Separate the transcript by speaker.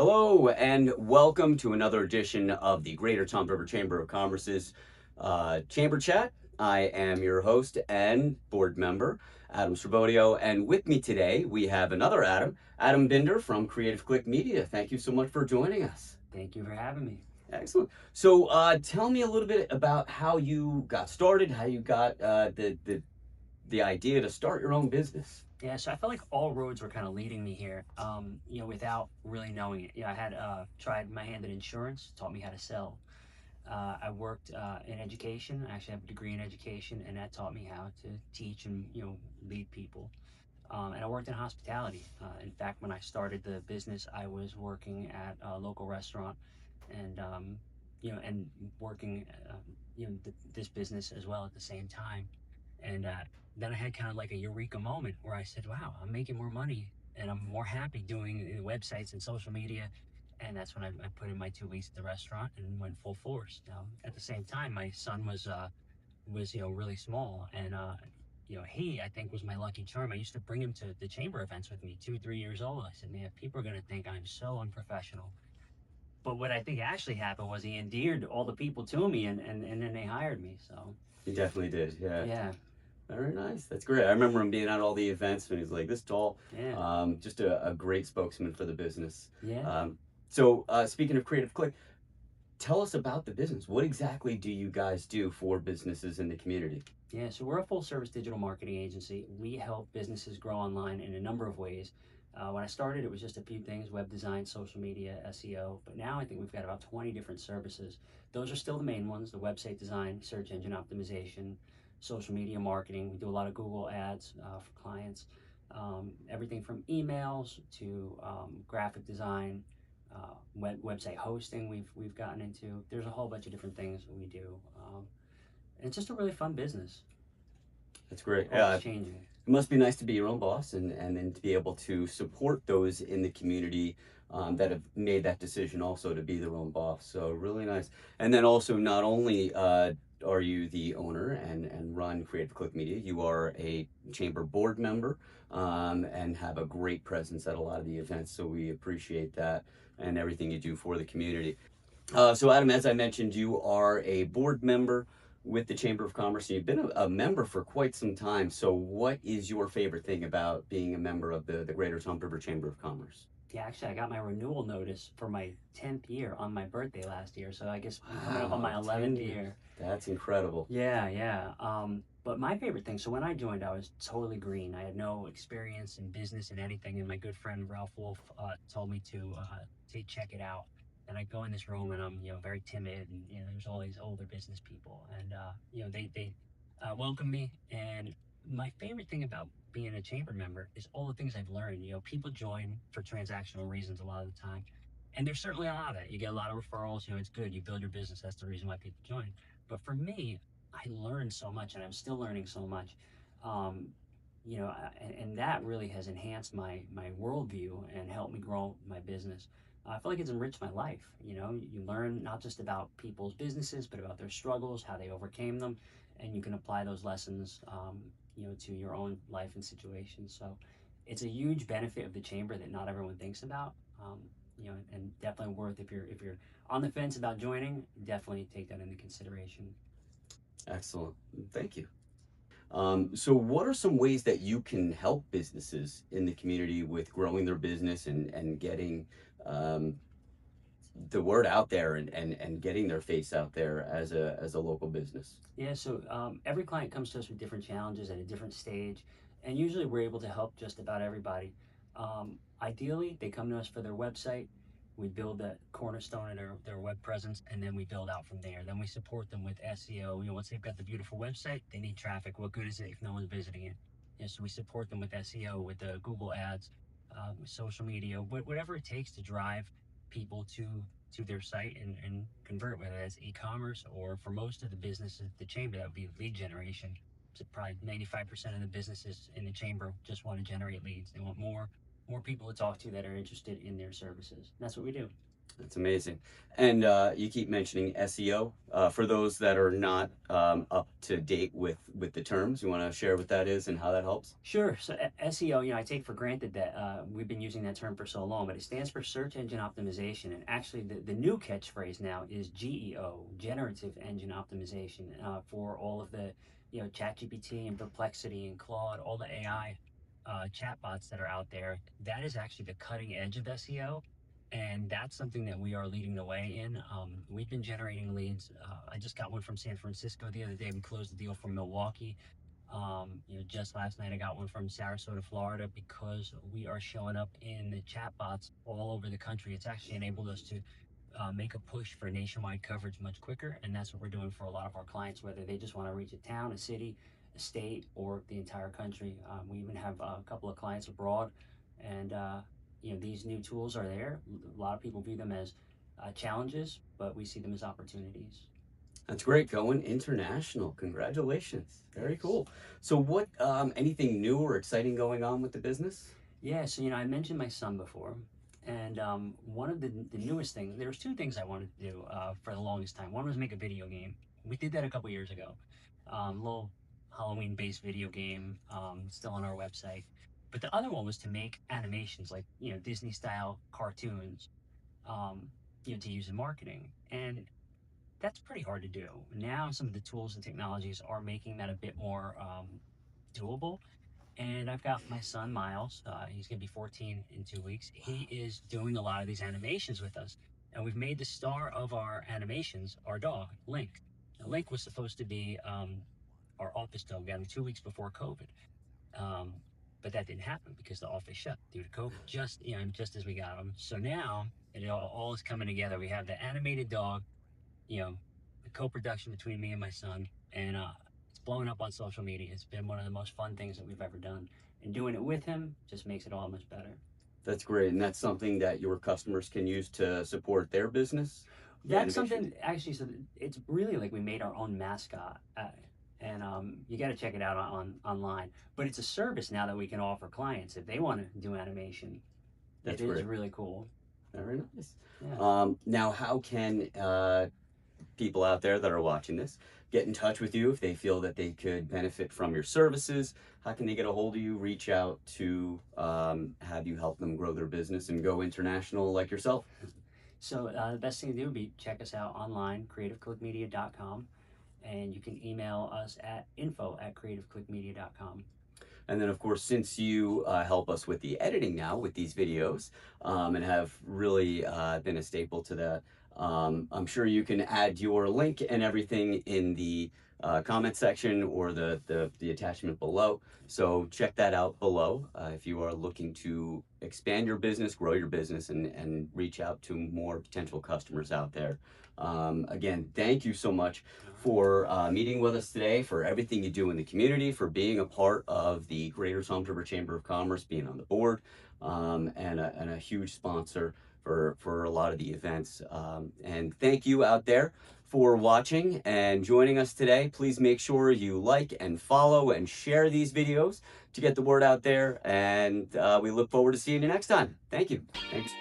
Speaker 1: Hello and welcome to another edition of the Greater Tom River Chamber of Commerce's Chamber Chat. I am your host and board member, Adam Srabodio, and with me today we have another Adam Binder from Creative Click Media. Thank you so much for joining us.
Speaker 2: Thank you for having me.
Speaker 1: Excellent. So tell me a little bit about how you got started, how you got the idea to start your own business.
Speaker 2: Yeah, so I felt like all roads were kind of leading me here, without really knowing it. I had tried my hand at insurance, taught me how to sell. I worked in education. I actually have a degree in education, and that taught me how to teach and lead people. And I worked in hospitality. In fact, when I started the business, I was working at a local restaurant, and and working this business as well at the same time. And then I had kind of like a eureka moment where I said, wow, I'm making more money and I'm more happy doing websites and social media. And that's when I put in my 2 weeks at the restaurant and went full force. Now, at the same time, my son was really small, and he, I think, was my lucky charm. I used to bring him to the chamber events with me, 2 3 years old. I said, man, people are going to think I'm so unprofessional. But what I think actually happened was he endeared all the people to me, and then they hired me. So
Speaker 1: You definitely did, yeah.
Speaker 2: yeah.
Speaker 1: Very nice. That's great. I remember him being at all the events when he's like this tall.
Speaker 2: Yeah.
Speaker 1: Just a great spokesman for the business.
Speaker 2: Yeah.
Speaker 1: So speaking of Creative Click, tell us about the business. What exactly do you guys do for businesses in the community?
Speaker 2: Yeah, so we're a full service digital marketing agency. We help businesses grow online in a number of ways. When I started, it was just a few things: web design, social media, SEO. But now I think we've got about 20 different services. Those are still the main ones: the website design, search engine optimization, social media marketing. We do a lot of Google ads for clients. Everything from emails to graphic design, website hosting. We've gotten into. There's a whole bunch of different things that we do. And it's just a really fun business.
Speaker 1: That's great.
Speaker 2: Always changing.
Speaker 1: It must be nice to be your own boss and then to be able to support those in the community that have made that decision also to be their own boss. So really nice. And then also not only are you the owner and run Creative Click Media, you are a chamber board member and have a great presence at a lot of the events. So we appreciate that and everything you do for the community. So Adam, as I mentioned, you are a board member with the Chamber of Commerce. You've been a member for quite some time. So what is your favorite thing about being a member of the Greater Tom River Chamber of Commerce?
Speaker 2: Yeah, actually, I got my renewal notice for my 10th year on my birthday last year. So I guess I'm coming up on my 11th year.
Speaker 1: That's incredible.
Speaker 2: Yeah, yeah. But my favorite thing, so when I joined, I was totally green. I had no experience in business and anything. And my good friend Ralph Wolf told me to check it out. And I go in this room and I'm, very timid. And, there's all these older business people. And, they welcome me. And my favorite thing about being a chamber member is all the things I've learned. People join for transactional reasons a lot of the time. And there's certainly a lot of that. You get a lot of referrals. It's good. You build your business. That's the reason why people join. But for me, I learned so much, and I'm still learning so much. Um, and that really has enhanced my worldview and helped me grow my business. I feel like it's enriched my life. You learn not just about people's businesses, but about their struggles, how they overcame them, and you can apply those lessons, to your own life and situation. So, it's a huge benefit of the chamber that not everyone thinks about. And definitely worth, if you're on the fence about joining, definitely take that into consideration.
Speaker 1: Excellent. Thank you. So what are some ways that you can help businesses in the community with growing their business and getting um, the word out there and getting their face out there as a local business?
Speaker 2: Yeah, so every client comes to us with different challenges at a different stage, and usually we're able to help just about everybody. Ideally, they come to us for their website. We build the cornerstone of their web presence, and then we build out from there. Then we support them with SEO. Once they've got the beautiful website, they need traffic. What good is it if no one's visiting it? So we support them with SEO, with the Google ads, with social media, whatever it takes to drive people to their site and convert, whether that's e-commerce or, for most of the businesses at the chamber, that would be lead generation. So probably 95% of the businesses in the chamber just want to generate leads. They want more people to talk to that are interested in their services. And that's what we do.
Speaker 1: That's amazing. And you keep mentioning SEO. For those that are not up to date with the terms, you want to share what that is and how that helps?
Speaker 2: Sure. So SEO, I take for granted that we've been using that term for so long, but it stands for search engine optimization. And actually, the new catchphrase now is GEO, generative engine optimization, for all of the, ChatGPT and Perplexity and Claude, all the AI chatbots that are out there. That is actually the cutting edge of SEO. And that's something that we are leading the way in. We've been generating leads. I just got one from San Francisco the other day. We closed the deal from Milwaukee. Just last night I got one from Sarasota, Florida, because we are showing up in the chatbots all over the country. It's actually enabled us to make a push for nationwide coverage much quicker, and that's what we're doing for a lot of our clients, whether they just want to reach a town, a city, a state, or the entire country. We even have a couple of clients abroad, and these new tools are there. A lot of people view them as challenges, but we see them as opportunities.
Speaker 1: That's great. Going international. Congratulations. Very
Speaker 2: Thanks.
Speaker 1: cool. So, what anything new or exciting going on with the business?
Speaker 2: Yeah, so I mentioned my son before, and one of the newest things. There was two things I wanted to do for the longest time. One was make a video game. We did that a couple years ago. Little Halloween-based video game, still on our website. But the other one was to make animations, like Disney-style cartoons, um, to use in marketing. And that's pretty hard to do. Now, some of the tools and technologies are making that a bit more doable. And I've got my son Miles. He's going to be 14 in 2 weeks. He is doing a lot of these animations with us, and we've made the star of our animations our dog, Link. Now, Link was supposed to be our office dog. We got him 2 weeks before COVID, um, but that didn't happen because the office shut due to COVID. Just as we got him. So now all is coming together. We have the animated dog, the co-production between me and my son, and it's blowing up on social media. It's been one of the most fun things that we've ever done, and doing it with him just makes it all much better.
Speaker 1: That's great. And that's something that your customers can use to support their business, the
Speaker 2: That's
Speaker 1: animations?
Speaker 2: something actually. So it's really like we made our own mascot, and you got to check it out on online. But it's a service now that we can offer clients if they want to do animation. It
Speaker 1: That's
Speaker 2: is
Speaker 1: great.
Speaker 2: really cool.
Speaker 1: Very nice.
Speaker 2: Yeah.
Speaker 1: Now, how can people out there that are watching this get in touch with you if they feel that they could benefit from your services? How can they get a hold of you, reach out to have you help them grow their business and go international like yourself?
Speaker 2: So the best thing to do would be check us out online, creativeclickmedia.com, and you can email us at info@creativeclickmedia.com.
Speaker 1: And then, of course, since you help us with the editing now with these videos and have really been a staple to that, I'm sure you can add your link and everything in the comment section or the attachment below. So check that out below if you are looking to expand your business, grow your business, and reach out to more potential customers out there. Again, thank you so much
Speaker 2: All right.
Speaker 1: for meeting with us today, for everything you do in the community, for being a part of the Greater Psalms River Chamber of Commerce, being on the board, and a huge sponsor for a lot of the events. And thank you out there for watching and joining us today. Please make sure you like and follow and share these videos to get the word out there. And we look forward to seeing you next time. Thank you. Thanks.